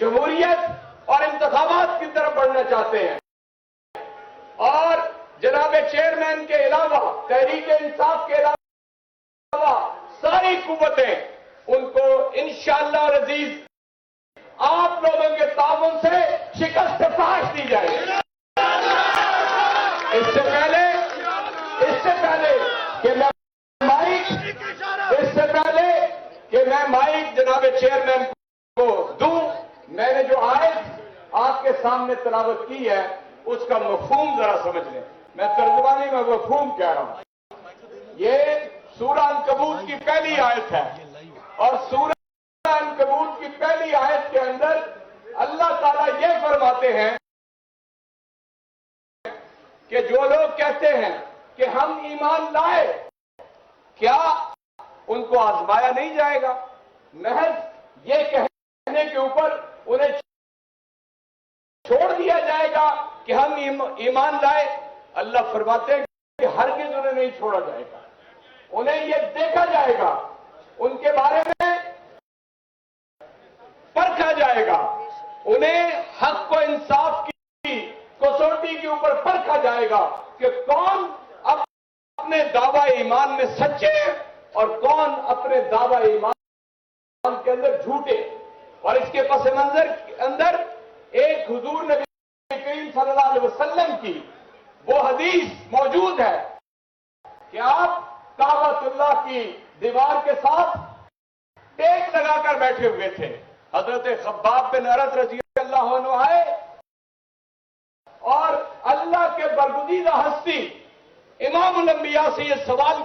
جمہوریت اور انتخابات کی طرف بڑھنا چاہتے ہیں، اور جناب چیئرمین کے علاوہ، تحریک انصاف کے علاوہ ساری قوتیں ان کو انشاءاللہ عزیز آپ لوگوں کے تعاون سے شکست فاش دی جائے گی۔ اس سے پہلے کہ میں مائک جناب چیئرمین کو دوں، میں نے جو آیت آپ کے سامنے تلاوت کی ہے اس کا مفہوم ذرا سمجھ لیں۔ میں ترجمانی میں مفہوم کہہ رہا ہوں۔ یہ سورہ عنکبوت کی پہلی آیت ہے، اور سورہ عنکبوت کی پہلی آیت کے اندر اللہ تعالیٰ یہ فرماتے ہیں کہ جو لوگ کہتے ہیں کہ ہم ایمان لائے، کیا ان کو آزمایا نہیں جائے گا؟ محض یہ کہنے کے اوپر انہیں چھوڑ دیا جائے گا کہ ہم ایمان لائے؟ اللہ فرماتے ہیں کہ ہرگز انہیں نہیں چھوڑا جائے گا، انہیں یہ دیکھا جائے گا، ان کے بارے میں پرکھا جائے گا، انہیں حق و انصاف کی کسوٹی کے اوپر پرکھا جائے گا کہ کون اپنے دعوی ایمان میں سچے اور کون اپنے دعوی ایمان کے اندر جھوٹے۔ اور اس کے پس منظر کے اندر ایک حضور نبی کریم صلی اللہ علیہ وسلم کی وہ حدیث موجود ہے کہ آپ کعبۃ اللہ کی دیوار کے ساتھ ٹیک لگا کر بیٹھے ہوئے تھے۔ حضرت خباب بن ارت رضی اللہ عنہ آئے اور اللہ کے برگزیدہ ہستی امام الانبیاء سے یہ سوال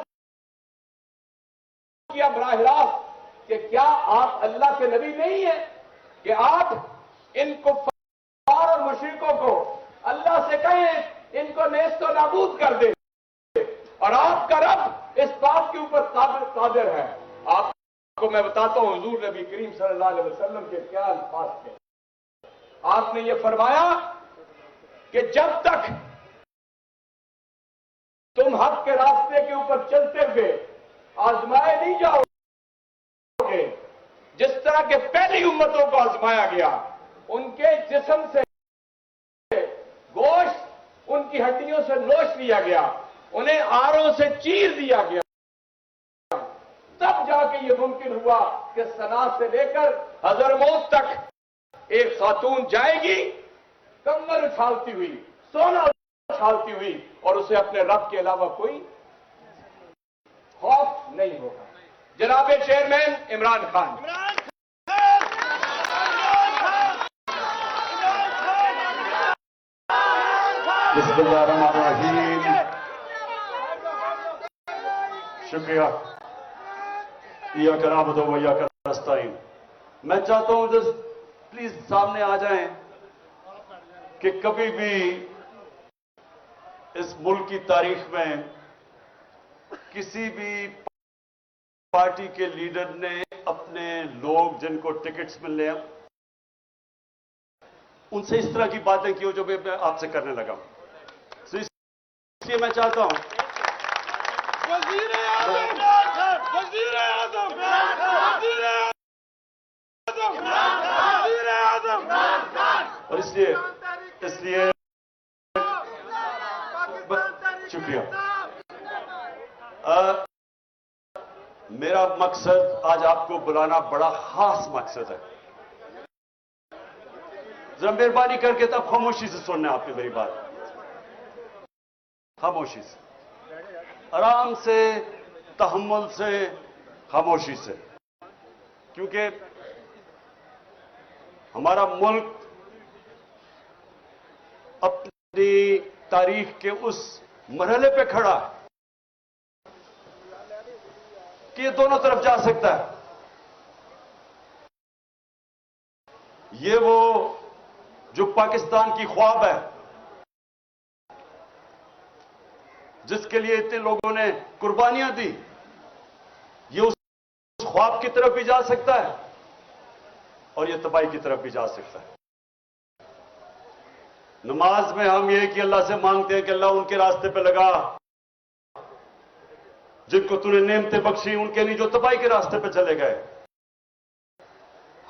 کیا براہ راست کہ کیا آپ اللہ کے نبی نہیں ہیں کہ آپ ان کفار اور مشرکوں کو اللہ سے کہیں ان کو نیست و نابود کر دیں، اور آپ کا رب اس بات کے اوپر قادر ہے۔ آپ کو میں بتاتا ہوں حضور نبی کریم صلی اللہ علیہ وسلم کے کیا الفاظ تھے۔ آپ نے یہ فرمایا کہ جب تک تم حق کے راستے کے اوپر چلتے ہوئے آزمائے نہیں جاؤ گے، جس طرح کے پہلی امتوں کو آزمایا گیا، ان کے جسم سے گوشت ان کی ہڈیوں سے نوچ لیا گیا، انہیں آروں سے چیر دیا گیا، تب جا کے یہ ممکن ہوا کہ سنا سے لے کر حضرموت تک ایک خاتون جائے گی کمر اچھالتی ہوئی، سونا اچھالتی ہوئی، اور اسے اپنے رب کے علاوہ کوئی خوف نہیں ہوگا۔ جناب چیئرمین عمران خان، بسم اللہ الرحمن الرحیم، شکریہ۔ ایاک نعبد و ایاک نستعین۔ میں چاہتا ہوں پلیز سامنے آ جائیں کہ کبھی بھی اس ملک کی تاریخ میں کسی بھی پارٹی کے لیڈر نے اپنے لوگ جن کو ٹکٹس ملنے ہیں ان سے اس طرح کی باتیں کی ہو جو میں آپ سے کرنے لگا ہوں۔ اس لیے میں چاہتا ہوں اور اس لیے شکریہ۔ میرا مقصد آج آپ کو بلانا بڑا خاص مقصد ہے۔ ذرا مہربانی کر کے تب خاموشی سے سننا آپ نے میری بات، خاموشی سے، آرام سے، تحمل سے، خاموشی سے، کیونکہ ہمارا ملک اپنی تاریخ کے اس مرحلے پہ کھڑا ہے کہ یہ دونوں طرف جا سکتا ہے۔ یہ وہ جو پاکستان کی خواب ہے، جس کے لیے اتنے لوگوں نے قربانیاں دی، یہ اس خواب کی طرف بھی جا سکتا ہے اور یہ تباہی کی طرف بھی جا سکتا ہے۔ نماز میں ہم یہ کہ اللہ سے مانگتے ہیں کہ اللہ ان کے راستے پہ لگا جن کو تو نے نعمتیں بخشی، ان کے نہیں جو تباہی کے راستے پہ چلے گئے۔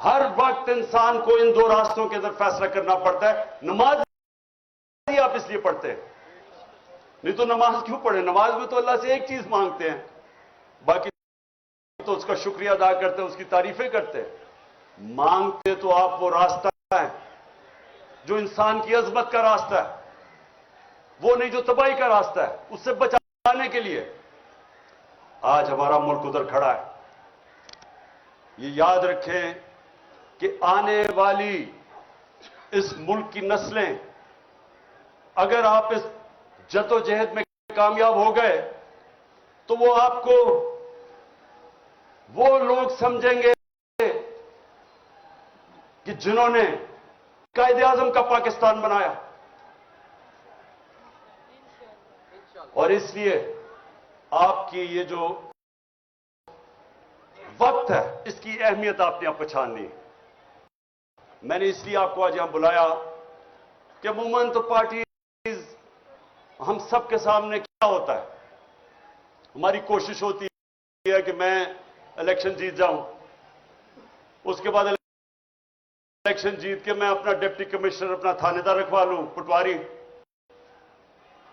ہر وقت انسان کو ان دو راستوں کے اندر فیصلہ کرنا پڑتا ہے. نماز ہی آپ اس لیے پڑھتے ہیں, نہیں تو نماز کیوں پڑھیں؟ نماز میں تو اللہ سے ایک چیز مانگتے ہیں, باقی تو اس کا شکریہ ادا کرتے ہیں, اس کی تعریفیں کرتے ہیں. مانگتے تو آپ وہ راستہ ہے جو انسان کی عظمت کا راستہ ہے, وہ نہیں جو تباہی کا راستہ ہے. اس سے بچانے کے لیے آج ہمارا ملک ادھر کھڑا ہے. یہ یاد رکھیں کہ آنے والی اس ملک کی نسلیں, اگر آپ اس جدوجہد میں کامیاب ہو گئے تو وہ آپ کو وہ لوگ سمجھیں گے کہ جنہوں نے قائد اعظم کا پاکستان بنایا. اور اس لیے آپ کی یہ جو وقت ہے اس کی اہمیت آپ نے اب پہچاننی. میں نے اس لیے آپ کو آج یہاں بلایا کہ عموماً تو پارٹیز ہم سب کے سامنے کیا ہوتا ہے, ہماری کوشش ہوتی ہے کہ میں الیکشن جیت جاؤں, اس کے بعد الیکشن جیت کے میں اپنا ڈپٹی کمشنر, اپنا تھانے دار رکھوا لوں, پٹواری.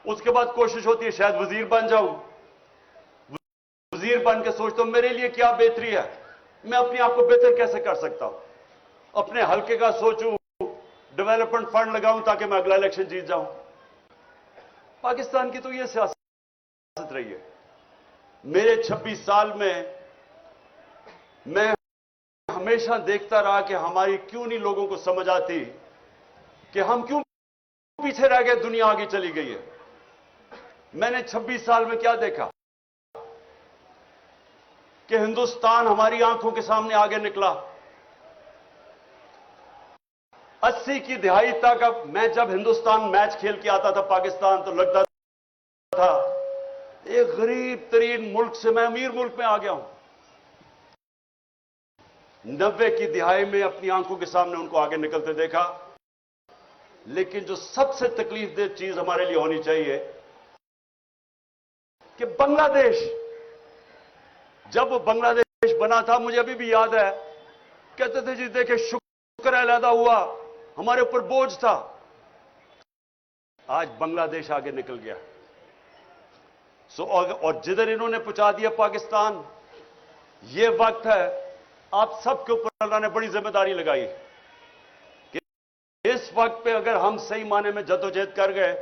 اس کے بعد کوشش ہوتی ہے شاید وزیر بن جاؤں. وزیر بن کے سوچتا ہوں میرے لیے کیا بہتری ہے, میں اپنے آپ کو بہتر کیسے کر سکتا ہوں. اپنے حلقے کا سوچوں, ڈیولپمنٹ فنڈ لگاؤں تاکہ میں اگلا الیکشن جیت جاؤں. پاکستان کی تو یہ سیاست رہی ہے. میرے 26 سال میں ہمیشہ دیکھتا رہا کہ ہماری کیوں نہیں لوگوں کو سمجھ آتی کہ ہم کیوں پیچھے رہ گئے, دنیا آگے چلی گئی ہے. میں نے 26 سال میں کیا دیکھا کہ ہندوستان ہماری آنکھوں کے سامنے آگے نکلا. 80 کی دہائی تک اب میں جب ہندوستان میچ کھیل کے آتا تھا پاکستان تو لگتا تھا ایک غریب ترین ملک سے میں امیر ملک میں آ گیا ہوں. 90 کی دہائی میں اپنی آنکھوں کے سامنے ان کو آگے نکلتے دیکھا. لیکن جو سب سے تکلیف دہ چیز ہمارے لیے ہونی چاہیے کہ بنگلہ دیش, جب وہ بنگلہ دیش بنا تھا مجھے ابھی بھی یاد ہے, کہتے تھے جی دیکھیں شکر علیحدہ ہوا, ہمارے اوپر بوجھ تھا. آج بنگلہ دیش آگے نکل گیا. اور جدھر انہوں نے پہنچا دیا پاکستان, یہ وقت ہے آپ سب کے اوپر اللہ نے بڑی ذمہ داری لگائی کہ اس وقت پہ اگر ہم صحیح معنی میں جدوجہد کر گئے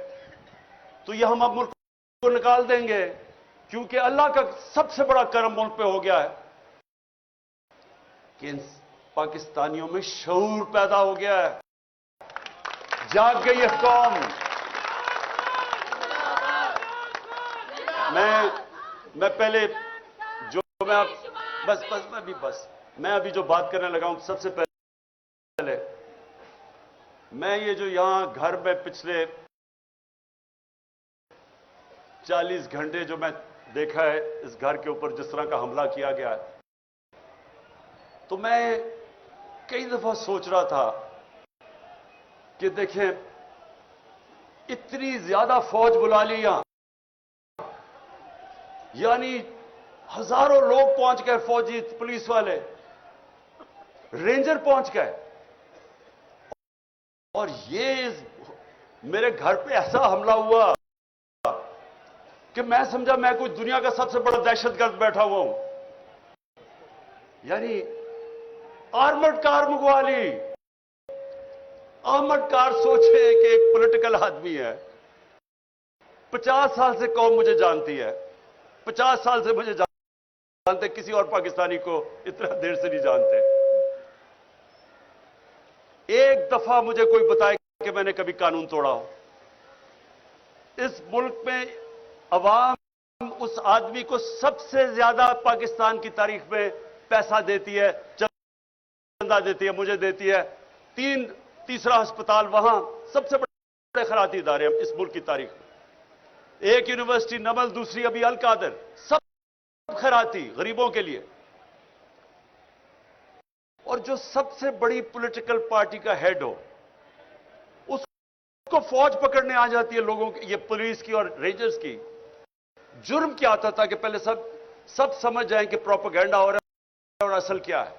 تو یہ ہم اب ملک کو نکال دیں گے, کیونکہ اللہ کا سب سے بڑا کرم ملک پہ ہو گیا ہے کہ ان پاکستانیوں میں شعور پیدا ہو گیا ہے. جاگ گئی ہے قوم. میں پہلے جو میں ابھی جو بات کرنے لگا ہوں, سب سے پہلے میں یہ جو یہاں گھر میں پچھلے 40 گھنٹے جو میں دیکھا ہے اس گھر کے اوپر جس طرح کا حملہ کیا گیا ہے, تو میں کئی دفعہ سوچ رہا تھا کہ دیکھیں اتنی زیادہ فوج بلا لی یہاں, یعنی ہزاروں لوگ پہنچ گئے, فوجی, پولیس والے, رینجر پہنچ گئے, اور یہ میرے گھر پہ ایسا حملہ ہوا کہ میں سمجھا میں کوئی دنیا کا سب سے بڑا دہشت گرد بیٹھا ہوا ہوں. یعنی آرمڈ کار منگوا لی. آرمڈ کار سوچے کہ ایک پولیٹیکل آدمی ہے, 50 سال سے قوم مجھے جانتی ہے, 50 سال سے مجھے جانتے, کسی اور پاکستانی کو اتنا دیر سے نہیں جانتے. ایک دفعہ مجھے کوئی بتائے کہ میں نے کبھی قانون توڑا ہو. اس ملک میں عوام اس آدمی کو سب سے زیادہ پاکستان کی تاریخ میں پیسہ دیتی ہے, چندہ دیتی ہے, مجھے دیتی ہے. تیسرا ہسپتال وہاں, سب سے بڑے خیراتی ادارے ہیں اس ملک کی تاریخ میں. ایک یونیورسٹی نمل, دوسری ابھی القادر, سب خیراتی غریبوں کے لیے. اور جو سب سے بڑی پولیٹیکل پارٹی کا ہیڈ ہو اس کو فوج پکڑنے آ جاتی ہے لوگوں کی, یہ پولیس کی اور رینجرز کی. جرم کیا آتا تھا کہ پہلے سب سمجھ جائیں کہ پروپیگنڈا ہو رہا ہے اور اصل کیا ہے.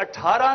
18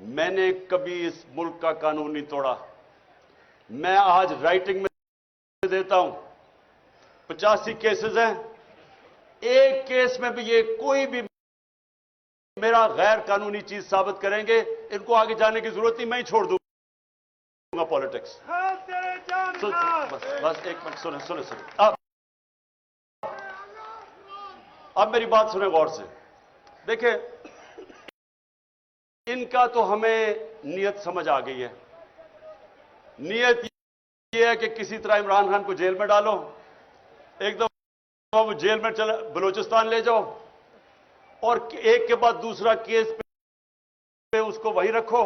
میں نے کبھی اس ملک کا قانون نہیں توڑا. میں آج رائٹنگ میں دیتا ہوں. 85 کیسز ہیں. ایک کیس میں بھی یہ کوئی بھی میرا غیر قانونی چیز ثابت کریں گے, ان کو آگے جانے کی ضرورت نہیں, میں ہی چھوڑ دوں گا پالیٹکس. بس ایک منٹ سنیں. اب میری بات سنیں غور سے. دیکھیں, ان کا تو ہمیں نیت سمجھ آ گئی ہے. نیت یہ ہے کہ کسی طرح عمران خان کو جیل میں ڈالو, ایک دفعہ وہ جیل میں چلے بلوچستان لے جاؤ, اور ایک کے بعد دوسرا کیس پہ اس کو وہیں رکھو,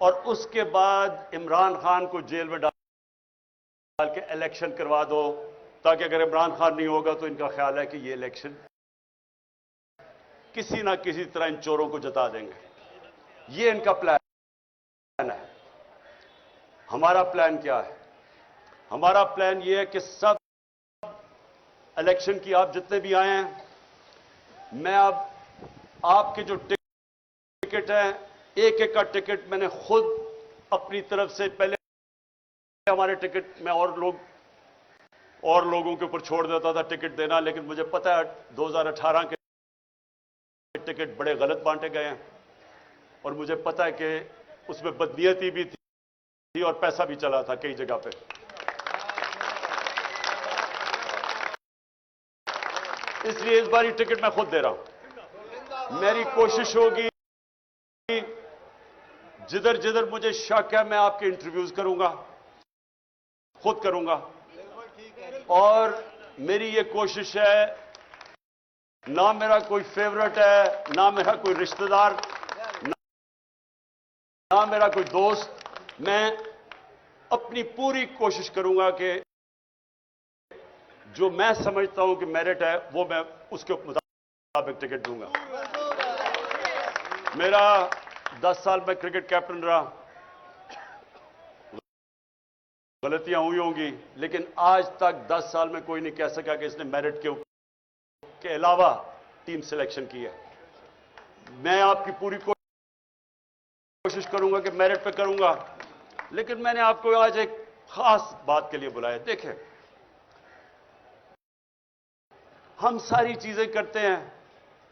اور اس کے بعد عمران خان کو جیل میں ڈال کے الیکشن کروا دو, تاکہ اگر عمران خان نہیں ہوگا تو ان کا خیال ہے کہ یہ الیکشن کسی نہ کسی طرح ان چوروں کو جتا دیں گے. یہ ان کا پلان ہے. ہمارا پلان کیا ہے؟ ہمارا پلان یہ ہے کہ سب الیکشن کی آپ جتنے بھی آئے ہیں, میں اب آپ کے جو ٹکٹ ہیں, ایک ایک کا ٹکٹ میں نے خود اپنی طرف سے, پہلے ہمارے ٹکٹ میں اور لوگوں کے اوپر چھوڑ دیتا تھا ٹکٹ دینا, لیکن مجھے پتا ہے 2018 کے ٹکٹ بڑے غلط بانٹے گئے ہیں, اور مجھے پتا ہے کہ اس میں بدنیتی بھی تھی اور پیسہ بھی چلا تھا کئی جگہ پہ. اس لیے اس باری ٹکٹ میں خود دے رہا ہوں. میری کوشش ہوگی جدھر جدھر مجھے شک ہے میں آپ کے انٹرویوز کروں گا, خود کروں گا. اور میری یہ کوشش ہے, نہ میرا کوئی فیورٹ ہے, نہ میرا کوئی رشتہ دار, نہ میرا کوئی دوست. میں اپنی پوری کوشش کروں گا کہ جو میں سمجھتا ہوں کہ میرٹ ہے وہ میں اس کے مطابق ٹکٹ دوں گا. میرا 10 سال میں کرکٹ کیپٹن رہا, غلطیاں ہوئی ہوں گی, لیکن آج تک 10 سال میں کوئی نہیں کہہ سکا کہ اس نے میرٹ کے علاوہ ٹیم سلیکشن کی ہے. میں آپ کی پوری کوشش کروں گا کہ میرٹ پہ کروں گا, لیکن میں نے آپ کو آج ایک خاص بات کے لیے بلایا. دیکھیں, ہم ساری چیزیں کرتے ہیں,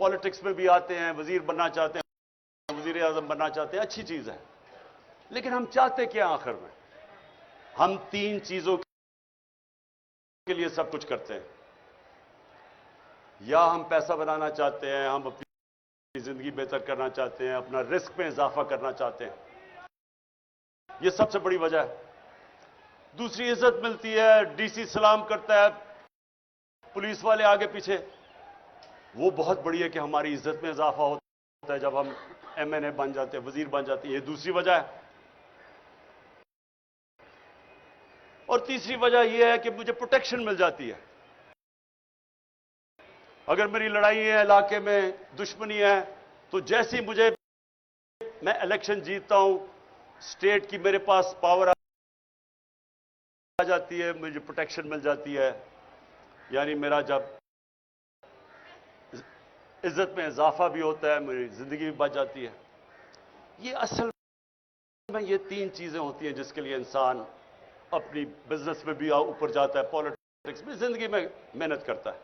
پالیٹکس میں بھی آتے ہیں, وزیر بننا چاہتے ہیں, وزیر اعظم بننا چاہتے ہیں, اچھی چیز ہے, لیکن ہم چاہتے کیا آخر میں؟ ہم 3 چیزوں کے لیے سب کچھ کرتے ہیں. یا ہم پیسہ بنانا چاہتے ہیں, ہم اپنی زندگی بہتر کرنا چاہتے ہیں, اپنا رزق میں اضافہ کرنا چاہتے ہیں. یہ سب سے بڑی وجہ ہے. دوسری عزت ملتی ہے, ڈی سی سلام کرتا ہے, پولیس والے آگے پیچھے, وہ بہت بڑی ہے کہ ہماری عزت میں اضافہ ہوتا ہے جب ہم ایم این اے بن جاتے ہیں, وزیر بن جاتے ہیں. یہ دوسری وجہ ہے. اور تیسری وجہ یہ ہے کہ مجھے پروٹیکشن مل جاتی ہے. اگر میری لڑائی ہے, علاقے میں دشمنی ہے, تو جیسی میں الیکشن جیتتا ہوں, اسٹیٹ کی میرے پاس پاور آ جاتی ہے, مجھے پروٹیکشن مل جاتی ہے. یعنی میرا جب عزت میں اضافہ بھی ہوتا ہے, میری زندگی بھی بچ جاتی ہے. یہ اصل میں یہ 3 چیزیں ہوتی ہیں جس کے لیے انسان اپنی بزنس میں بھی اوپر جاتا ہے, پالیٹکس میں, زندگی میں محنت کرتا ہے.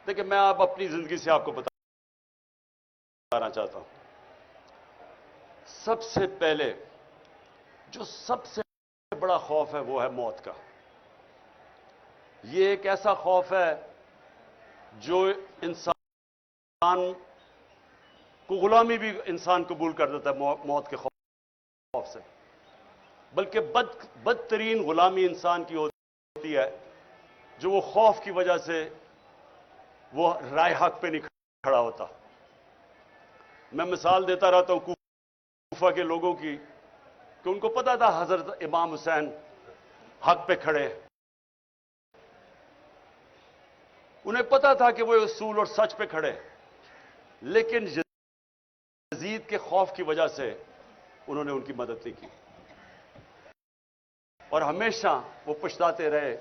دیکھیں, میں اب اپنی زندگی سے آپ کو بتانا چاہتا ہوں. سب سے پہلے جو سب سے بڑا خوف ہے وہ ہے موت کا. یہ ایک ایسا خوف ہے جو انسان کو غلامی بھی انسان قبول کر دیتا ہے موت کے خوف سے. بلکہ بدترین غلامی انسان کی ہوتی ہے جو وہ خوف کی وجہ سے وہ رائے حق پہ نہیں کھڑا ہوتا. میں مثال دیتا رہتا ہوں کوفہ کے لوگوں کی, کہ ان کو پتا تھا حضرت امام حسین حق پہ کھڑے, انہیں پتا تھا کہ وہ اصول اور سچ پہ کھڑے, لیکن یزید کے خوف کی وجہ سے انہوں نے ان کی مدد نہیں کی, اور ہمیشہ وہ پچھتاتے رہے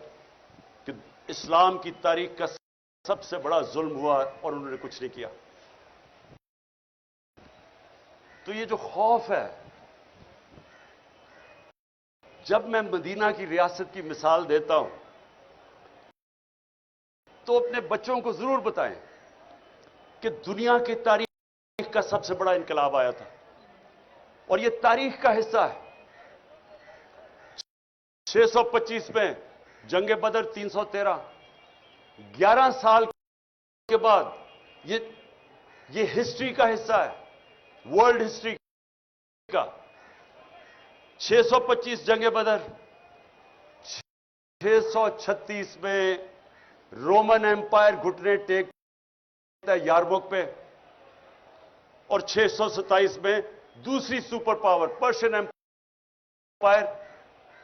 کہ اسلام کی تاریخ کا سب سے بڑا ظلم ہوا اور انہوں نے کچھ نہیں کیا. تو یہ جو خوف ہے، جب میں مدینہ کی ریاست کی مثال دیتا ہوں تو اپنے بچوں کو ضرور بتائیں کہ دنیا کی تاریخ کا سب سے بڑا انقلاب آیا تھا اور یہ تاریخ کا حصہ ہے۔ 625 میں جنگ بدر، 313، 11 سال کے بعد یہ ہسٹری کا حصہ ہے، ورلڈ ہسٹری کا۔ 625 جنگ بدر، 636 میں رومن ایمپائر گھٹنے ٹیکتا ہے یارموک پہ، اور 627 میں دوسری super power Persian empire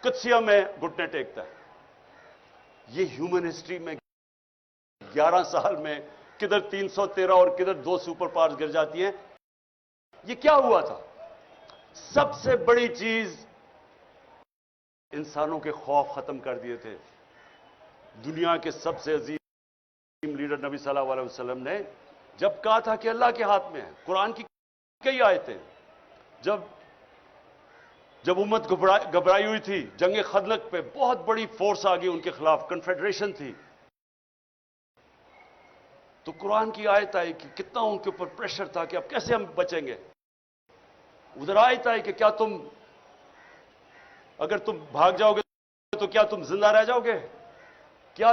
Qadisiyyah میں گھٹنے ٹیکتا ہے۔ یہ ہیومن ہسٹری میں 11 سال میں کدھر 313 اور کدھر 2 سپر پاورز گر جاتی ہیں۔ یہ کیا ہوا تھا؟ سب سے بڑی چیز، انسانوں کے خوف ختم کر دیے تھے۔ دنیا کے سب سے عظیم لیڈر نبی صلی اللہ علیہ وسلم نے جب کہا تھا کہ اللہ کے ہاتھ میں ہے، قرآن کی کئی آیتیں، جب امت گھبرائی ہوئی تھی جنگ خندق پہ، بہت بڑی فورس آ گئی ان کے خلاف، کنفیڈریشن تھی، تو قرآن کی آیت آئی کہ کتنا ان کے اوپر پریشر تھا کہ اب کیسے ہم بچیں گے۔ ادھر آیت آئی کہ کیا اگر تم بھاگ جاؤ گے تو کیا تم زندہ رہ جاؤ گے؟ کیا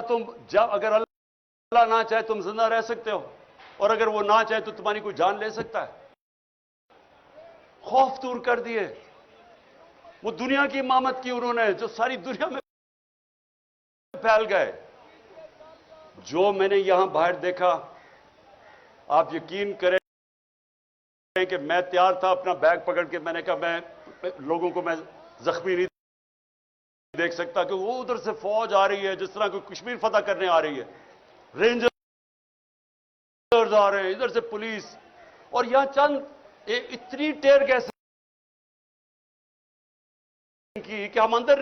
اگر اللہ نہ چاہے تم زندہ رہ سکتے ہو، اور اگر وہ نہ چاہے تو تمہاری کوئی جان لے سکتا ہے؟ خوف دور کر دیے۔ وہ دنیا کی امامت کی انہوں نے، جو ساری دنیا میں پھیل گئے۔ جو میں نے یہاں باہر دیکھا، آپ یقین کریں کہ میں تیار تھا اپنا بیگ پکڑ کے، میں نے کہا میں لوگوں کو میں زخمی نہیں دیکھ سکتا، کہ وہ ادھر سے فوج آ رہی ہے جس طرح کوئی کشمیر فتح کرنے آ رہی ہے، رینجرز آ رہے ہیں، ادھر سے پولیس، اور یہاں چند اتنی ٹیئر گیس کی کہ ہم اندر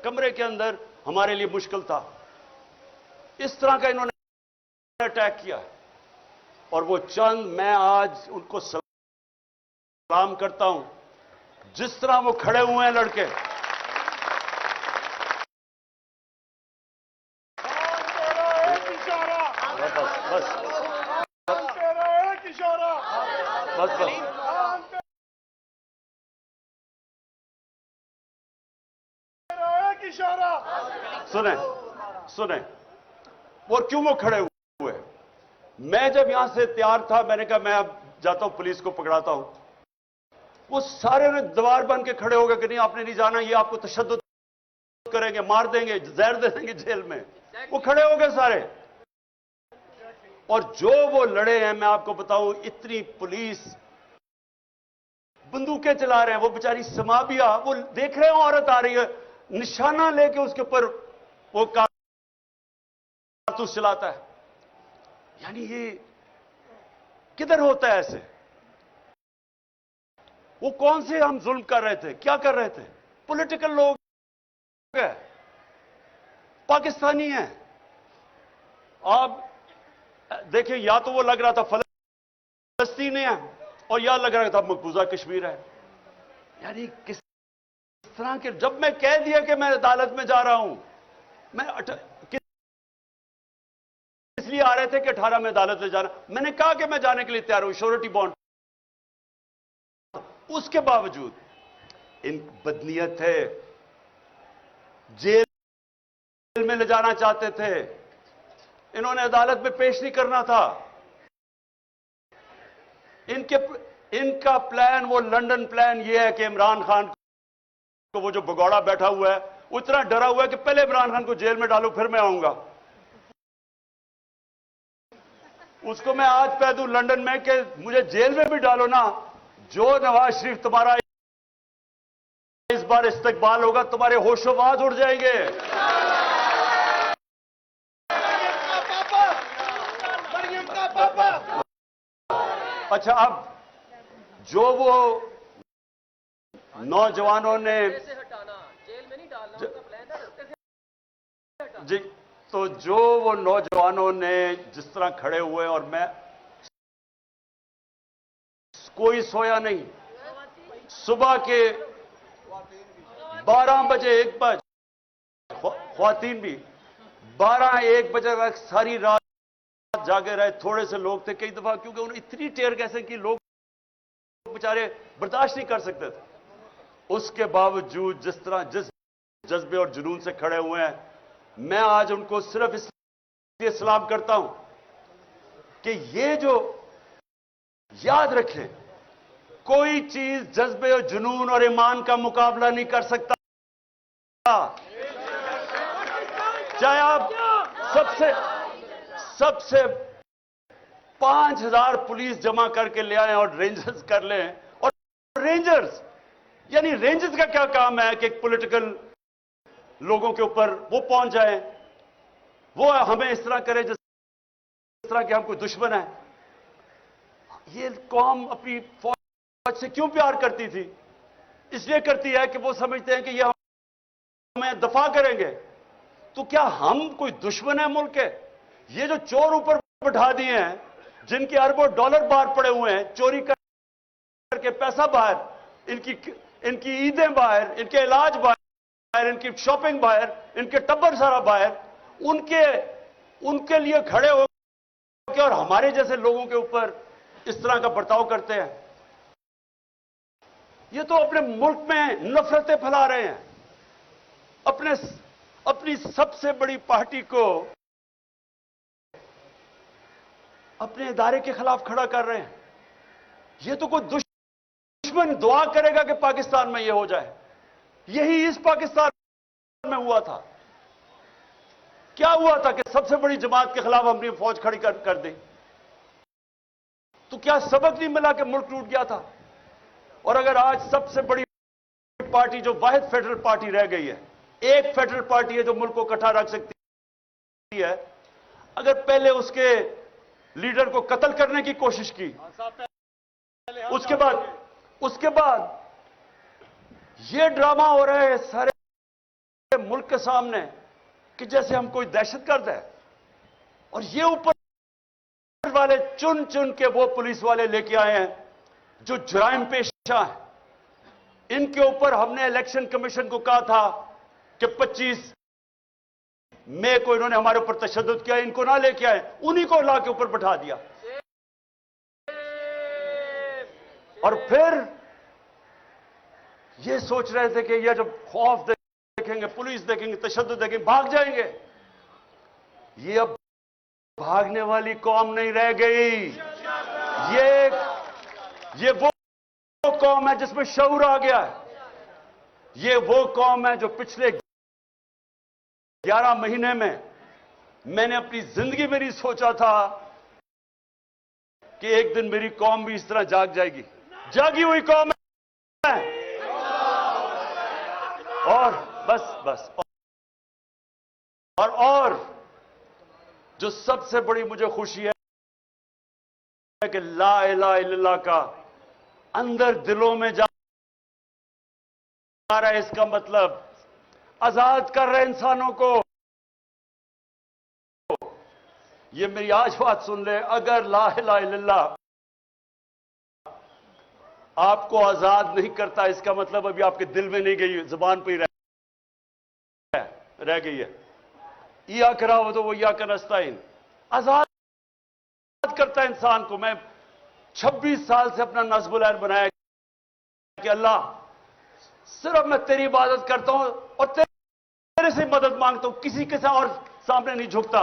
کمرے کے اندر ہمارے لیے مشکل تھا۔ اس طرح کا انہوں نے اٹیک کیا، اور وہ چند، میں آج ان کو سلام کرتا ہوں، جس طرح وہ کھڑے ہوئے ہیں لڑکے۔ سنیں اور کیوں وہ کھڑے ہوئے؟ میں جب یہاں سے تیار تھا، میں نے کہا میں اب جاتا ہوں پولیس کو پکڑاتا ہوں، وہ سارے نے دیوار بن کے کھڑے ہو گئے کہ نہیں آپ نے نہیں جانا، یہ آپ کو تشدد کریں گے، مار دیں گے، زہر دے دیں گے جیل میں۔ وہ کھڑے ہو گئے سارے، اور جو وہ لڑے ہیں، میں آپ کو بتاؤں، اتنی پولیس بندوقیں چلا رہے ہیں، وہ بیچاری سمابیا، وہ دیکھ رہے ہیں عورت آ رہی ہے، نشانہ لے کے اس کے اوپر وہ کارتوس چلاتا ہے۔ یعنی یہ کدھر ہوتا ہے ایسے؟ وہ کون سے ہم ظلم کر رہے تھے؟ کیا کر رہے تھے؟ پولیٹیکل لوگ ہیں، پاکستانی ہیں۔ آپ دیکھیں، یا تو وہ لگ رہا تھا فلسطینی ہے، اور یا لگ رہا تھا مقبوضہ کشمیر ہے۔ یعنی کس طرح کے، جب میں کہہ دیا کہ میں عدالت میں جا رہا ہوں، میں اس لیے آ رہے تھے کہ 18 میں عدالت میں جانا، میں نے کہا کہ میں جانے کے لیے تیار ہوں، شورٹی بانڈ، اس کے باوجود ان بدنیت ہے، جیل میں لے جانا چاہتے تھے، انہوں نے عدالت میں پیش نہیں کرنا تھا۔ ان کا پلان، وہ لنڈن پلان یہ ہے کہ عمران خان کو، وہ جو بگوڑا بیٹھا ہوا ہے، وہ اتنا ڈرا ہوا ہے کہ پہلے عمران خان کو جیل میں ڈالو پھر میں آؤں گا۔ اس کو میں آج کہہ دوں لنڈن میں کہ مجھے جیل میں بھی ڈالو نا، جو نواز شریف تمہارا اس بار استقبال ہوگا، تمہارے ہوش و واز اڑ جائیں گے۔ اچھا، اب جو وہ نوجوانوں نے جی، تو جو وہ نوجوانوں نے جس طرح کھڑے ہوئے، اور میں کوئی سویا نہیں، صبح کے 12 بجے 1 بجے خواتین بھی 12-1 بجے تک ساری رات جاگے رہے. تھوڑے سے لوگ تھے کئی دفعہ, کیونکہ انہوں نے اتنی ٹیئر گیسیں کی, لوگ بیچارے برداشت نہیں کر سکتے تھے. اس کے باوجود جس طرح جس جذبے اور جنون سے کھڑے ہوئے ہیں, میں آج ان کو صرف اس لیے سلام کرتا ہوں کہ یہ جو یاد رکھیں, کوئی چیز جذبے اور جنون اور ایمان کا مقابلہ نہیں کر سکتا. چاہے آپ سب سے 5000 پولیس جمع کر کے لے آئیں اور رینجرز کر لیں, اور رینجرز یعنی رینجرز کا کیا کام ہے کہ ایک پولیٹیکل لوگوں کے اوپر وہ پہنچ جائیں, وہ ہمیں اس طرح کرے جس طرح کہ ہم کوئی دشمن ہیں. یہ قوم اپنی فوج سے کیوں پیار کرتی تھی؟ اس لیے کرتی ہے کہ وہ سمجھتے ہیں کہ یہ ہمیں دفاع کریں گے. تو کیا ہم کوئی دشمن ہیں ملک کے؟ یہ جو چور اوپر بٹھا دیے ہیں, جن کے اربوں ڈالر باہر پڑے ہوئے ہیں, چوری کر کے پیسہ باہر, ان کی عیدیں باہر, ان کے علاج باہر, ان کی شاپنگ باہر, ان کے ٹبر سارا باہر, ان کے لیے کھڑے ہو کے اور ہمارے جیسے لوگوں کے اوپر اس طرح کا برتاؤ کرتے ہیں. یہ تو اپنے ملک میں نفرتیں پھیلا رہے ہیں, اپنی سب سے بڑی پارٹی کو اپنے ادارے کے خلاف کھڑا کر رہے ہیں. یہ تو کوئی دشمن دعا کرے گا کہ پاکستان میں یہ ہو جائے. یہی اس پاکستان میں ہوا تھا. کیا ہوا تھا کہ سب سے بڑی جماعت کے خلاف ہم نے فوج کھڑی کر دی. تو کیا سبق نہیں ملا کہ ملک ٹوٹ گیا تھا؟ اور اگر آج سب سے بڑی پارٹی جو واحد فیڈرل پارٹی رہ گئی ہے, ایک فیڈرل پارٹی ہے جو ملک کو اکٹھا رکھ سکتی ہے, اگر پہلے اس کے لیڈر کو قتل کرنے کی کوشش کی, اس کے بعد یہ ڈرامہ ہو رہا ہے سارے ملک کے سامنے کہ جیسے ہم کوئی دہشت گرد ہے, اور یہ اوپر والے چن کے وہ پولیس والے لے کے آئے ہیں جو جرائم پیشہ ہیں. ان کے اوپر ہم نے الیکشن کمیشن کو کہا تھا کہ 25 مئی کو انہوں نے ہمارے اوپر تشدد کیا, ان کو نہ لے کے آئے, انہی کو لا کے اوپر بٹھا دیا. اور پھر یہ سوچ رہے تھے کہ یہ جب خوف دیکھیں گے, پولیس دیکھیں گے, تشدد دیکھیں گے, بھاگ جائیں گے. یہ اب بھاگنے والی قوم نہیں رہ گئی. یہ وہ قوم ہے جس میں شعور آ گیا ہے. یہ وہ قوم ہے جو پچھلے 11 مہینے میں نے اپنی زندگی میں نہیں سوچا تھا کہ ایک دن میری قوم بھی اس طرح جاگ جائے گی. جاگی ہوئی قوم ہے. اور بس اور جو سب سے بڑی مجھے خوشی ہے کہ لا الہ الا اللہ کا اندر دلوں میں جا رہا ہے. اس کا مطلب آزاد کر رہے انسانوں کو. یہ میری آج بات سن لے, اگر لا الہ الا اللہ آپ کو آزاد نہیں کرتا, اس کا مطلب ابھی آپ کے دل میں نہیں گئی, زبان پہ ہی رہ گئی ہے. ایاک نعبد و ایاک نستعین آزاد کرتا ہے انسان کو. میں 26 سال سے اپنا نصب العین بنایا کہ اللہ صرف میں تیری عبادت کرتا ہوں اور تیرے سے مدد مانگتا ہوں, کسی کے اور سامنے نہیں جھکتا.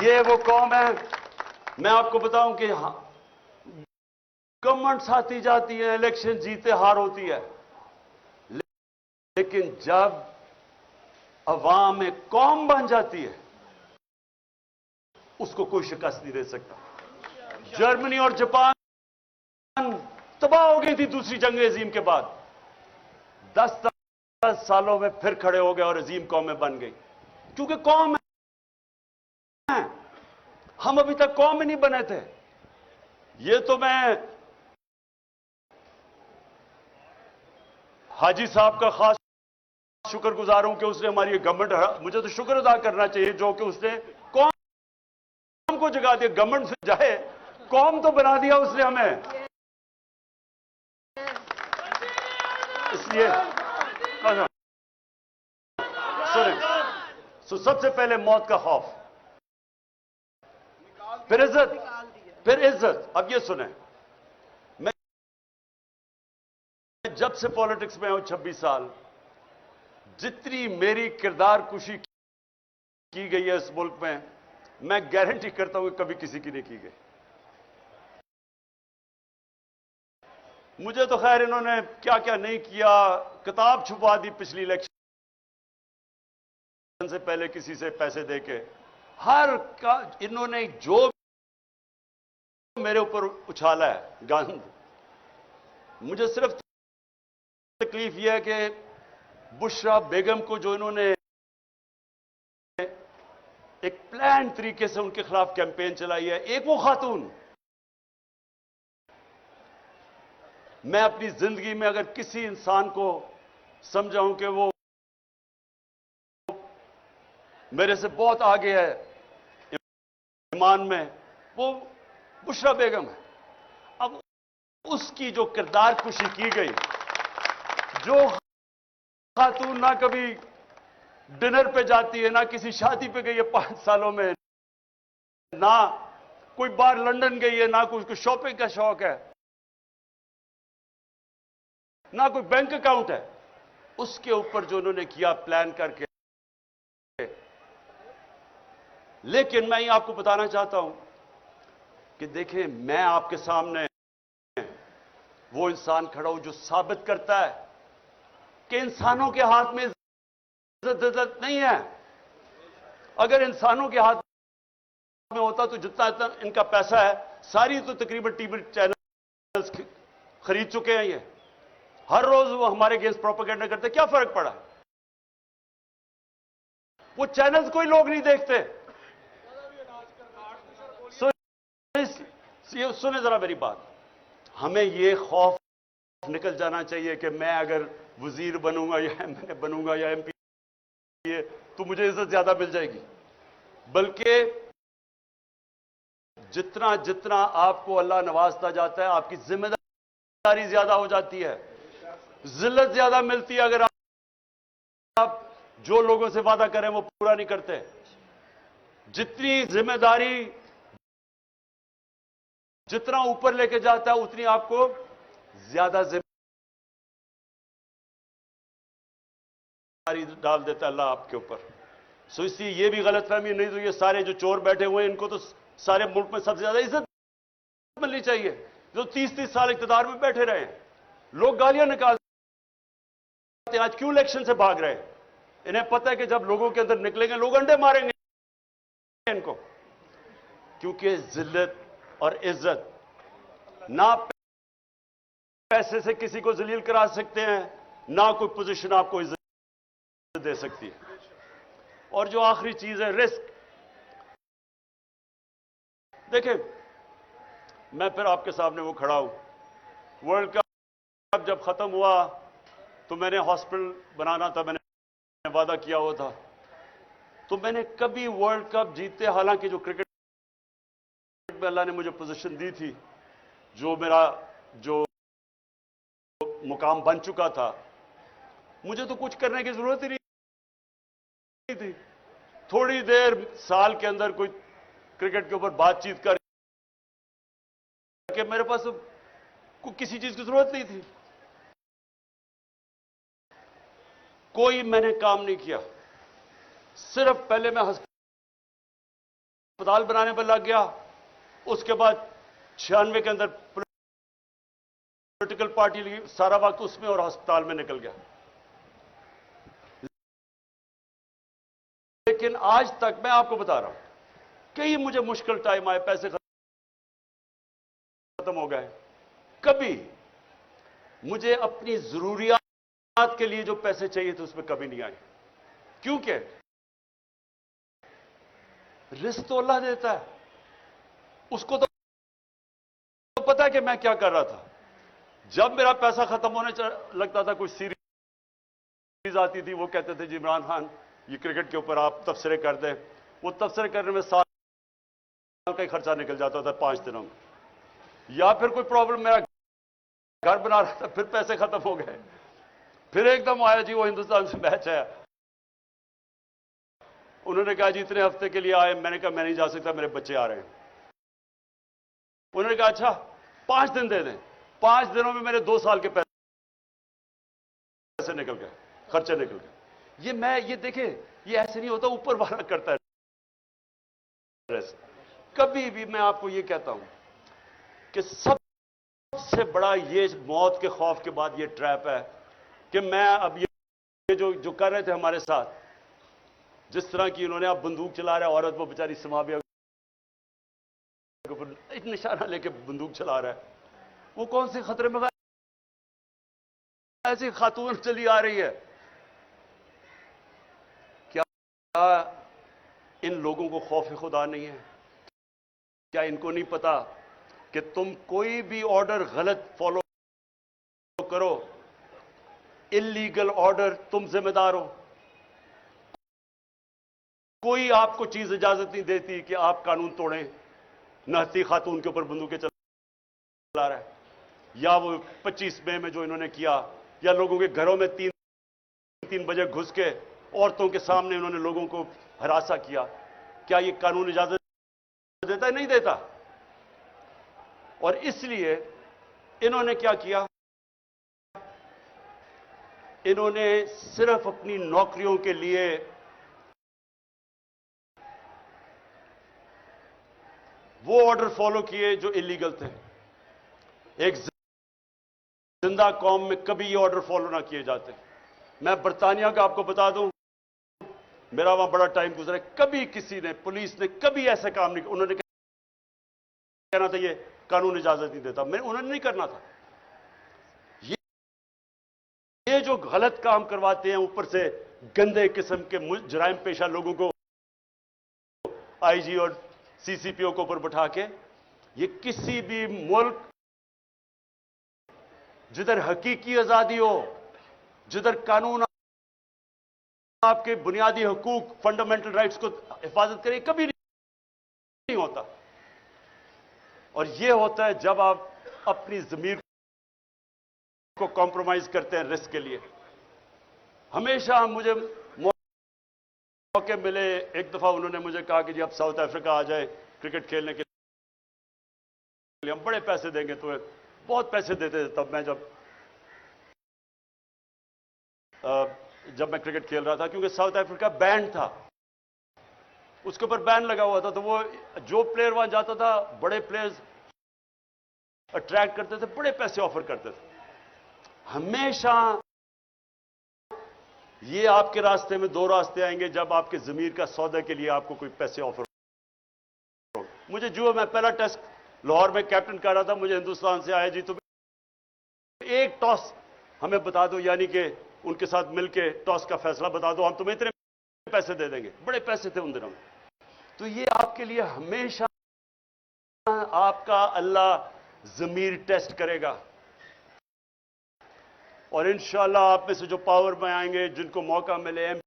یہ وہ قوم ہے. میں آپ کو بتاؤں کہ گورنمنٹس آتی جاتی ہے, الیکشن جیتے ہار ہوتی ہے, لیکن جب عوام ایک قوم بن جاتی ہے اس کو کوئی شکست نہیں دے سکتا. جرمنی اور جاپان تباہ ہو گئی تھی دوسری جنگ عظیم کے بعد, 10 سالوں میں پھر کھڑے ہو گئے اور عظیم قومیں بن گئی, کیونکہ قوم ہے. ہم ابھی تک قوم ہی نہیں بنے تھے. یہ تو میں حاجی صاحب کا خاص شکر گزار ہوں کہ اس نے ہماری گورنمنٹ, مجھے تو شکر ادا کرنا چاہیے جو کہ اس نے قوم کو جگا دیا. گورنمنٹ سے جائے, قوم تو بنا دیا اس نے ہمیں. اس لیے سنیں، سب سے پہلے موت کا خوف، پھر عزت، پھر عزت. اب یہ سنیں، میں جب سے پالیٹکس میں ہوں 26 سال، جتنی میری کردار کشی کی گئی ہے اس ملک میں گارنٹی کرتا ہوں کہ کبھی کسی کی نہیں کی گئی. مجھے تو خیر انہوں نے کیا کیا نہیں کیا، کتاب چھپا دی پچھلی الیکشن سے پہلے کسی سے پیسے دے کے، انہوں نے جو میرے اوپر اچھالا ہے گند. مجھے صرف تکلیف یہ ہے کہ بشرا بیگم کو جو انہوں نے ایک پلان طریقے سے ان کے خلاف کیمپین چلائی ہے، ایک وہ خاتون. میں اپنی زندگی میں اگر کسی انسان کو سمجھاؤں کہ وہ میرے سے بہت آگے ہے ایمان میں، وہ بشرا بیگم ہے. اب اس کی جو کردار کشی کی گئی، جو خاتون نہ کبھی ڈنر پہ جاتی ہے، نہ کسی شادی پہ گئی ہے 5 سالوں میں، نہ کوئی بار لندن گئی ہے، نہ کوئی شاپنگ کا شوق ہے، نہ کوئی بینک اکاؤنٹ ہے، اس کے اوپر جو انہوں نے کیا پلان کر کے. لیکن میں یہ آپ کو بتانا چاہتا ہوں کہ دیکھیں، میں آپ کے سامنے وہ انسان کھڑا ہوں جو ثابت کرتا ہے کہ انسانوں کے ہاتھ میں عزت نہیں ہے. اگر انسانوں کے ہاتھ میں ہوتا تو جتنا ان کا پیسہ ہے ساری تو تقریباً ٹی وی چینل خرید چکے ہیں. یہ ہر روز وہ ہمارے اگینسٹ پروپیگنڈا کرتے، کیا فرق پڑا؟ وہ چینلز کوئی لوگ نہیں دیکھتے. سنیں ذرا میری بات، ہمیں یہ خوف نکل جانا چاہیے کہ میں اگر وزیر بنوں گا یا ایم این اے بنوں گا یا ایم پی تو مجھے عزت زیادہ مل جائے گی. بلکہ جتنا جتنا آپ کو اللہ نوازتا جاتا ہے، آپ کی ذمہ داری زیادہ ہو جاتی ہے، ذلت زیادہ ملتی ہے اگر آپ جو لوگوں سے وعدہ کریں وہ پورا نہیں کرتے. جتنی ذمہ داری جتنا اوپر لے کے جاتا ہے، اتنی آپ کو زیادہ ذمہ داری ڈال دیتا ہے اللہ آپ کے اوپر. سو اس لیے یہ بھی غلط فہمی نہیں تو یہ سارے جو چور بیٹھے ہوئے ہیں ان کو تو سارے ملک میں سب سے زیادہ عزت ملنی چاہیے، جو 30 سال اقتدار میں بیٹھے رہے ہیں. لوگ گالیاں نکالتے ہیں، آج کیوں الیکشن سے بھاگ رہے ہیں؟ انہیں پتہ ہے کہ جب لوگوں کے اندر نکلیں گے لوگ انڈے ماریں گے ان کو. کیونکہ ذلت اور عزت نہ پیسے سے کسی کو ذلیل کرا سکتے ہیں، نہ کوئی پوزیشن آپ کو عزت دے سکتی ہے. اور جو آخری چیز ہے رسک. دیکھیں، میں پھر آپ کے سامنے وہ کھڑا ہوں، ورلڈ کپ جب ختم ہوا تو میں نے ہاسپٹل بنانا تھا، میں نے وعدہ کیا ہوا تھا. تو میں نے کبھی ورلڈ کپ جیتے، حالانکہ جو کرکٹ میں اللہ نے مجھے پوزیشن دی تھی، جو میرا جو مقام بن چکا تھا، مجھے تو کچھ کرنے کی ضرورت ہی نہیں تھی. تھوڑی دیر سال کے اندر کوئی کرکٹ کے اوپر بات چیت کر کے میرے پاس کسی چیز کی ضرورت نہیں تھی. کوئی میں نے کام نہیں کیا، صرف پہلے میں ہسپتال بنانے پر لگ گیا، اس کے بعد 96 کے اندر پولیٹیکل پارٹی لگی، سارا وقت اس میں اور ہسپتال میں نکل گیا. لیکن آج تک میں آپ کو بتا رہا ہوں، کئی مجھے مشکل ٹائم آئے، پیسے ختم ہو گئے، کبھی مجھے اپنی ضروریات کے لیے جو پیسے چاہیے تھے اس میں کبھی نہیں آئے. کیونکہ رزق تو اللہ دیتا ہے، اس کو تو پتا ہے کہ میں کیا کر رہا تھا. جب میرا پیسہ ختم ہونے لگتا تھا، کوئی سیریز آتی تھی، وہ کہتے تھے جی عمران خان یہ کرکٹ کے اوپر آپ تبصرے کر دیں. وہ تبصرے کرنے میں سال کا ہی خرچہ نکل جاتا تھا 5 دنوں میں. یا پھر کوئی پرابلم، میرا گھر بنا رہا تھا، پھر پیسے ختم ہو گئے. پھر ایک دم آیا جی وہ ہندوستان سے میچ ہے. انہوں نے کہا جی اتنے ہفتے کے لیے آئے. میں نے کہا میں نہیں جا سکتا, میرے بچے آ رہے ہیں. انہوں نے کہا اچھا 5 دن دے دیں. 5 دنوں میں میرے 2 سال کے پیسے نکل گئے, خرچے نکل گئے. یہ دیکھیں, یہ ایسے نہیں ہوتا, اوپر والا کرتا ہے. کبھی بھی میں آپ کو یہ کہتا ہوں کہ سب سے بڑا یہ موت کے خوف کے بعد یہ ٹریپ ہے کہ میں اب یہ جو کر رہے تھے ہمارے ساتھ, جس طرح کی انہوں نے اب بندوق چلا رہا ہے, عورت وہ بیچاری سمابیہ ایک نشانہ لے کے بندوق چلا رہا ہے, وہ کون سے خطرے میں ایسی خاتون چلی آ رہی ہے. کیا ان لوگوں کو خوف خدا نہیں ہے؟ کیا ان کو نہیں پتا کہ تم کوئی بھی آرڈر غلط فالو کرو, انلیگل آرڈر, تم ذمہ دار ہو. کوئی آپ کو چیز اجازت نہیں دیتی کہ آپ قانون توڑیں. نہتی خاتون کے اوپر بندوقیں چلا رہا ہے, یا وہ 25 مئی میں جو انہوں نے کیا, یا لوگوں کے گھروں میں 3 بجے گھس کے عورتوں کے سامنے انہوں نے لوگوں کو ہراساں کیا. کیا یہ قانون اجازت دیتا ہے؟ نہیں دیتا. اور اس لیے انہوں نے کیا کیا, انہوں نے صرف اپنی نوکریوں کے لیے وہ آرڈر فالو کیے جو انلیگل تھے. ایک زندہ قوم میں کبھی یہ آرڈر فالو نہ کیے جاتے. میں برطانیہ کا آپ کو بتا دوں, میرا وہاں بڑا ٹائم گزرا ہے, کبھی کسی نے, پولیس نے کبھی ایسا کام نہیں. انہوں نے کہنا تھا یہ قانون اجازت نہیں دیتا, انہوں نے نہیں کرنا تھا. یہ جو غلط کام کرواتے ہیں, اوپر سے گندے قسم کے جرائم پیشہ لوگوں کو آئی جی اور سی سی پی او کو اوپر بٹھا کے, یہ کسی بھی ملک جدھر حقیقی آزادی ہو, جدھر قانون آپ کے بنیادی حقوق, فنڈامنٹل رائٹس کو حفاظت کرے, کبھی نہیں ہوتا. اور یہ ہوتا ہے جب آپ اپنی ضمیر کو کمپرومائز کرتے ہیں رسک کے لیے. ہمیشہ مجھے موقع ملے, ایک دفعہ انہوں نے مجھے کہا کہ جی آپ ساؤتھ افریقہ آ جائیں کرکٹ کھیلنے کے لیے, ہم بڑے پیسے دیں گے. تو بہت پیسے دیتے تھے تب میں جب میں کرکٹ کھیل رہا تھا, کیونکہ ساؤتھ افریقہ بینڈ تھا, اس کے اوپر بین لگا ہوا تھا. تو وہ جو پلیئر وہاں جاتا تھا, بڑے پلیئرز اٹریکٹ کرتے تھے, بڑے پیسے آفر کرتے تھے. ہمیشہ یہ آپ کے راستے میں 2 راستے آئیں گے جب آپ کے ضمیر کا سودا کے لیے آپ کو کوئی پیسے آفر ہو. مجھے جو میں پہلا ٹیسٹ لاہور میں کیپٹن کر رہا تھا, مجھے ہندوستان سے آیا جی تم ایک ٹاس ہمیں بتا دو, یعنی کہ ان کے ساتھ مل کے ٹاس کا فیصلہ بتا دو, ہم تمہیں اتنے پیسے دے دیں گے. بڑے پیسے تھے ان دنوں میں. تو یہ آپ کے لیے ہمیشہ آپ کا اللہ ضمیر ٹیسٹ کرے گا. اور انشاءاللہ آپ میں سے جو پاور میں آئیں گے, جن کو موقع ملے ایم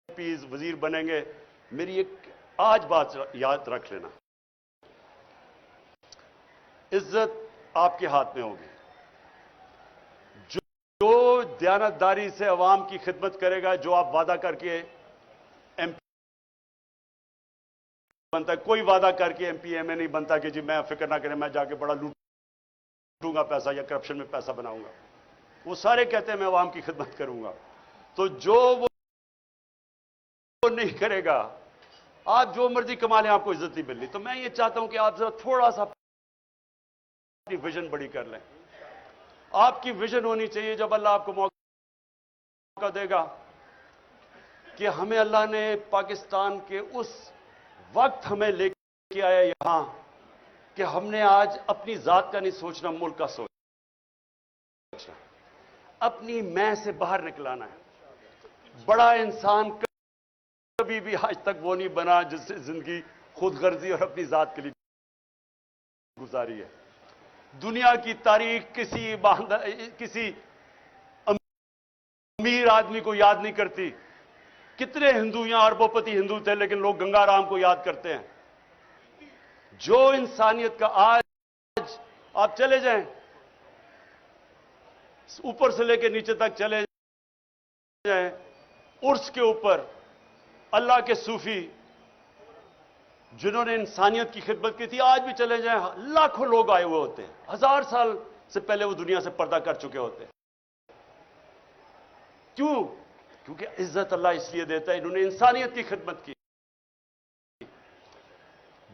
پیز, وزیر بنیں گے, میری ایک آج بات یاد رکھ لینا, عزت آپ کے ہاتھ میں ہوگی. جو دیانتداری سے عوام کی خدمت کرے گا, جو آپ وعدہ کر کے ایم پی بنتا ہے, کوئی وعدہ کر کے ایم پی ایم اے نہیں بنتا کہ جی میں فکر نہ کریں میں جا کے بڑا لوٹوں گا پیسہ یا کرپشن میں پیسہ بناؤں گا. وہ سارے کہتے ہیں میں عوام کی خدمت کروں گا. تو جو وہ نہیں کرے گا, آپ جو مرضی کما لیں, آپ کو عزت نہیں ملنی. تو میں یہ چاہتا ہوں کہ آپ ذرا تھوڑا سا اپنی ویژن بڑی کر لیں. آپ کی ویژن ہونی چاہیے, جب اللہ آپ کو موقع دے گا کہ ہمیں اللہ نے پاکستان کے اس وقت ہمیں لے کے آیا یہاں کہ ہم نے آج اپنی ذات کا نہیں سوچنا, ملک کا سوچنا, اپنی میں سے باہر نکلانا ہے. بڑا انسان کبھی بھی آج تک وہ نہیں بنا جس سے زندگی خود غرضی اور اپنی ذات کے لیے گزاری ہے. دنیا کی تاریخ کسی امیر آدمی کو یاد نہیں کرتی. کتنے ہندو یہاں اربوپتی ہندو تھے, لیکن لوگ گنگا رام کو یاد کرتے ہیں. جو انسانیت کا آج آپ چلے جائیں, اوپر سے لے کے نیچے تک چلے جائیں عرس کے اوپر اللہ کے صوفی جنہوں نے انسانیت کی خدمت کی تھی، آج بھی چلے جائیں لاکھوں لوگ آئے ہوئے ہوتے ہیں، 1000 سال سے پہلے وہ دنیا سے پردہ کر چکے ہوتے ہیں۔ کیوں؟ کیونکہ عزت اللہ اس لیے دیتا ہے، انہوں نے انسانیت کی خدمت کی۔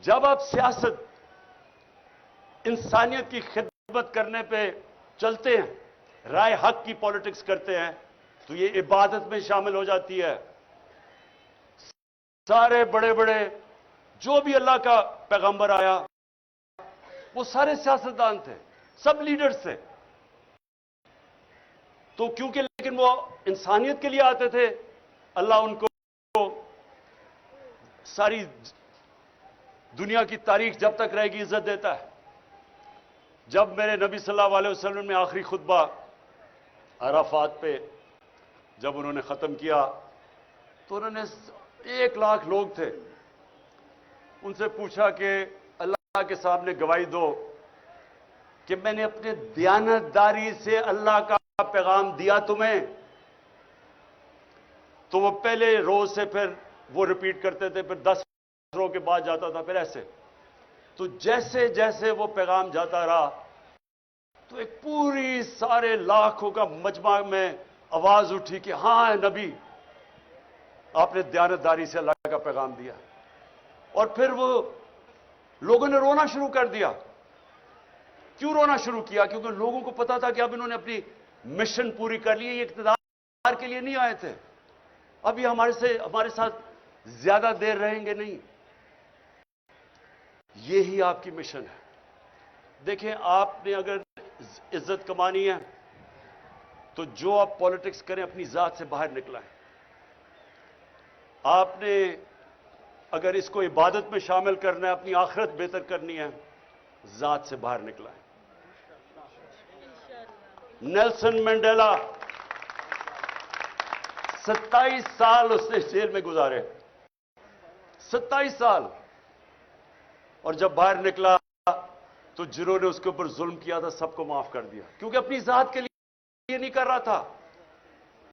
جب آپ سیاست انسانیت کی خدمت کرنے پہ چلتے ہیں، رائے حق کی پالیٹکس کرتے ہیں، تو یہ عبادت میں شامل ہو جاتی ہے۔ سارے بڑے بڑے جو بھی اللہ کا پیغمبر آیا وہ سارے سیاستدان تھے، سب لیڈرز تھے۔ تو کیونکہ لیکن وہ انسانیت کے لیے آتے تھے، اللہ ان کو ساری دنیا کی تاریخ جب تک رہے گی عزت دیتا ہے۔ جب میرے نبی صلی اللہ علیہ وسلم نے آخری خطبہ عرفات پہ جب انہوں نے ختم کیا تو انہوں نے 1 لاکھ لوگ تھے، ان سے پوچھا کہ اللہ کے سامنے گواہی دو کہ میں نے اپنے دیانتداری سے اللہ کا پیغام دیا تمہیں؟ تو وہ پہلے روز سے پھر وہ ریپیٹ کرتے تھے، پھر 10 روز کے بعد جاتا تھا، پھر ایسے۔ تو جیسے جیسے وہ پیغام جاتا رہا تو ایک پوری سارے لاکھوں کا مجمع میں آواز اٹھی کہ ہاں نبی، آپ نے دیانتداری سے اللہ کا پیغام دیا۔ اور پھر وہ لوگوں نے رونا شروع کر دیا۔ کیوں رونا شروع کیا؟ کیونکہ لوگوں کو پتا تھا کہ اب انہوں نے اپنی مشن پوری کر لی ہے، یہ اقتدار کے لیے نہیں آئے تھے، اب یہ ہمارے ساتھ زیادہ دیر رہیں گے نہیں۔ یہی آپ کی مشن ہے۔ دیکھیں، آپ نے اگر عزت کمانی ہے تو جو آپ پالیٹکس کریں اپنی ذات سے باہر نکلائیں۔ آپ نے اگر اس کو عبادت میں شامل کرنا ہے، اپنی آخرت بہتر کرنی ہے، ذات سے باہر نکلائیں۔ نیلسن منڈیلا 27 سال اس نے جیل میں گزارے، 27 سال، اور جب باہر نکلا تو جنہوں نے اس کے اوپر ظلم کیا تھا سب کو معاف کر دیا، کیونکہ اپنی ذات کے لیے نہیں کر رہا تھا،